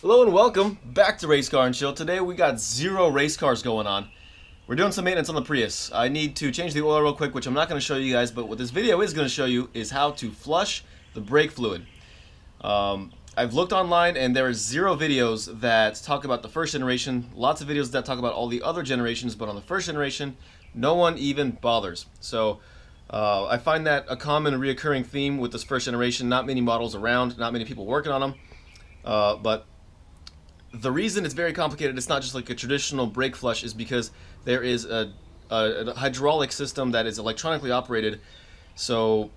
Hello and welcome back to Race Car and Chill. Today we got 0 race cars going on. We're doing some maintenance on the Prius. I need to change the oil real quick, which I'm not going to show you guys, but what this video is going to show you is how to flush the brake fluid. I've looked online and there are 0 videos that talk about the first generation, lots of videos that talk about all the other generations, but on the first generation, no one even bothers. So I find that a common and reoccurring theme with this first generation. Not many models around, not many people working on them, but the reason it's very complicated, it's not just like a traditional brake flush, is because there is a hydraulic system that is electronically operated. So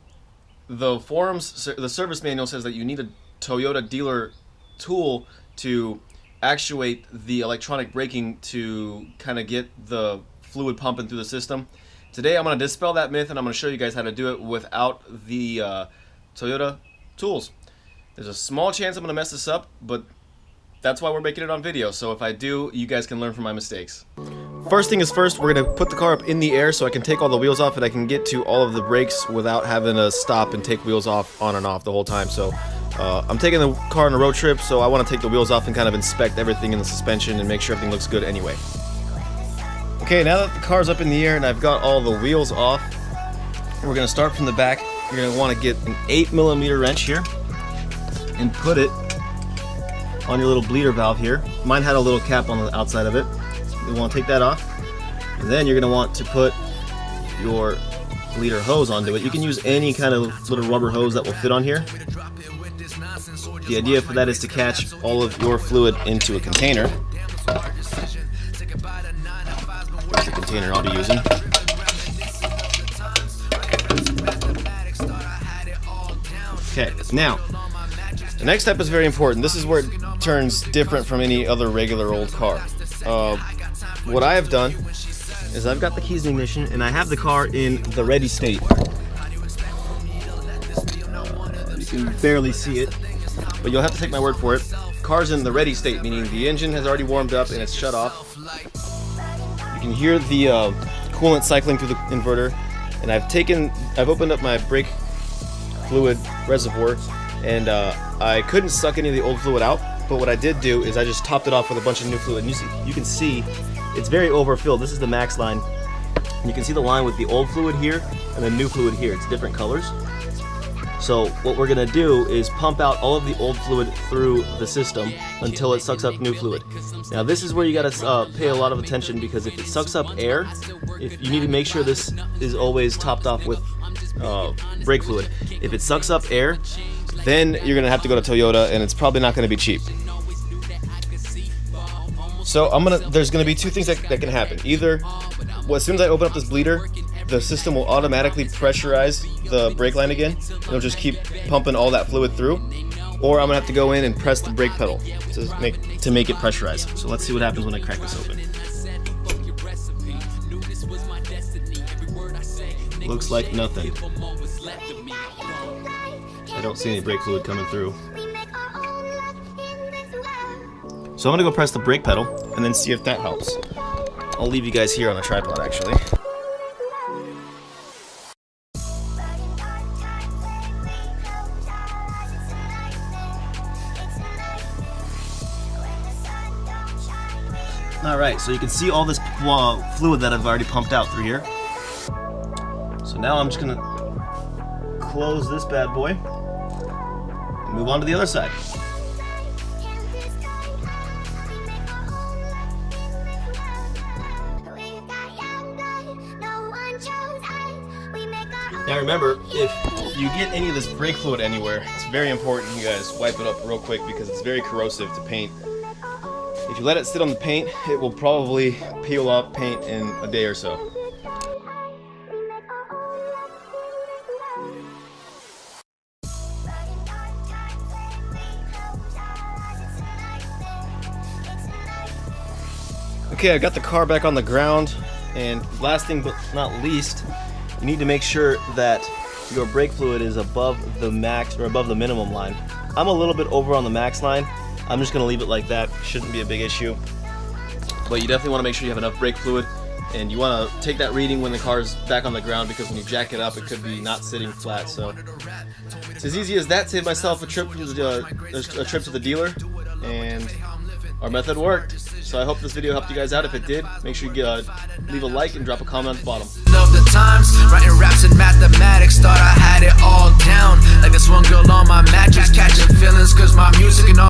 the service manual says that you need a Toyota dealer tool to actuate the electronic braking to kind of get the fluid pumping through the system. Today I'm going to dispel that myth and I'm going to show you guys how to do it without the Toyota tools. There's a small chance I'm going to mess this up, but that's why we're making it on video, so if I do, you guys can learn from my mistakes. First thing is first, we're going to put the car up in the air so I can take all the wheels off and I can get to all of the brakes without having to stop and take wheels off on and off the whole time. So I'm taking the car on a road trip, so I want to take the wheels off and kind of inspect everything in the suspension and make sure everything looks good anyway. Okay, now that the car's up in the air and I've got all the wheels off, we're going to start from the back. You're going to want to get an 8mm wrench here and put it on your little bleeder valve here. Mine had a little cap on the outside of it. You want to take that off, and then you're going to want to put your bleeder hose onto it. You can use any kind of little rubber hose that will fit on here. The idea for that is to catch all of your fluid into a container. There's the container I'll be using. Okay, now the next step is very important. This is where it turns different from any other regular old car. What I have done is I've got the keys in ignition and I have the car in the ready state. You can barely see it, but you'll have to take my word for it. Car's in the ready state, meaning the engine has already warmed up and it's shut off. You can hear the coolant cycling through the inverter, and I've opened up my brake fluid reservoir, and I couldn't suck any of the old fluid out, but what I did do is I just topped it off with a bunch of new fluid. And you can see it's very overfilled. This is the max line. And you can see the line with the old fluid here and the new fluid here. It's different colors. So what we're gonna do is pump out all of the old fluid through the system until it sucks up new fluid. Now this is where you gotta pay a lot of attention, because if it sucks up air, you need to make sure this is always topped off with brake fluid. If it sucks up air, then you're gonna have to go to Toyota, and it's probably not gonna be cheap. So there's gonna be 2 things that can happen. Either, as soon as I open up this bleeder, the system will automatically pressurize the brake line again. It'll just keep pumping all that fluid through. Or I'm gonna have to go in and press the brake pedal to make it pressurized. So let's see what happens when I crack this open. Looks like nothing. I don't see any brake fluid coming through. So I'm gonna go press the brake pedal and then see if that helps. I'll leave you guys here on a tripod actually. Alright, so you can see all this fluid that I've already pumped out through here. So now I'm just gonna close this bad boy and move on to the other side. Now remember, if you get any of this brake fluid anywhere, it's very important you guys wipe it up real quick, because it's very corrosive to paint. If you let it sit on the paint, it will probably peel off paint in a day or so. Okay, I got the car back on the ground, and last thing but not least, you need to make sure that your brake fluid is above the max or above the minimum line. I'm a little bit over on the max line. I'm just gonna leave it like that. Shouldn't be a big issue. But you definitely wanna make sure you have enough brake fluid, and you wanna take that reading when the car's back on the ground, because when you jack it up, it could be not sitting flat. So it's as easy as that. Save myself a trip to the dealer. and our method worked. So I hope this video helped you guys out. If it did, make sure you leave a like and drop a comment at the bottom. Of the times, writing raps and mathematics, thought I had it all down.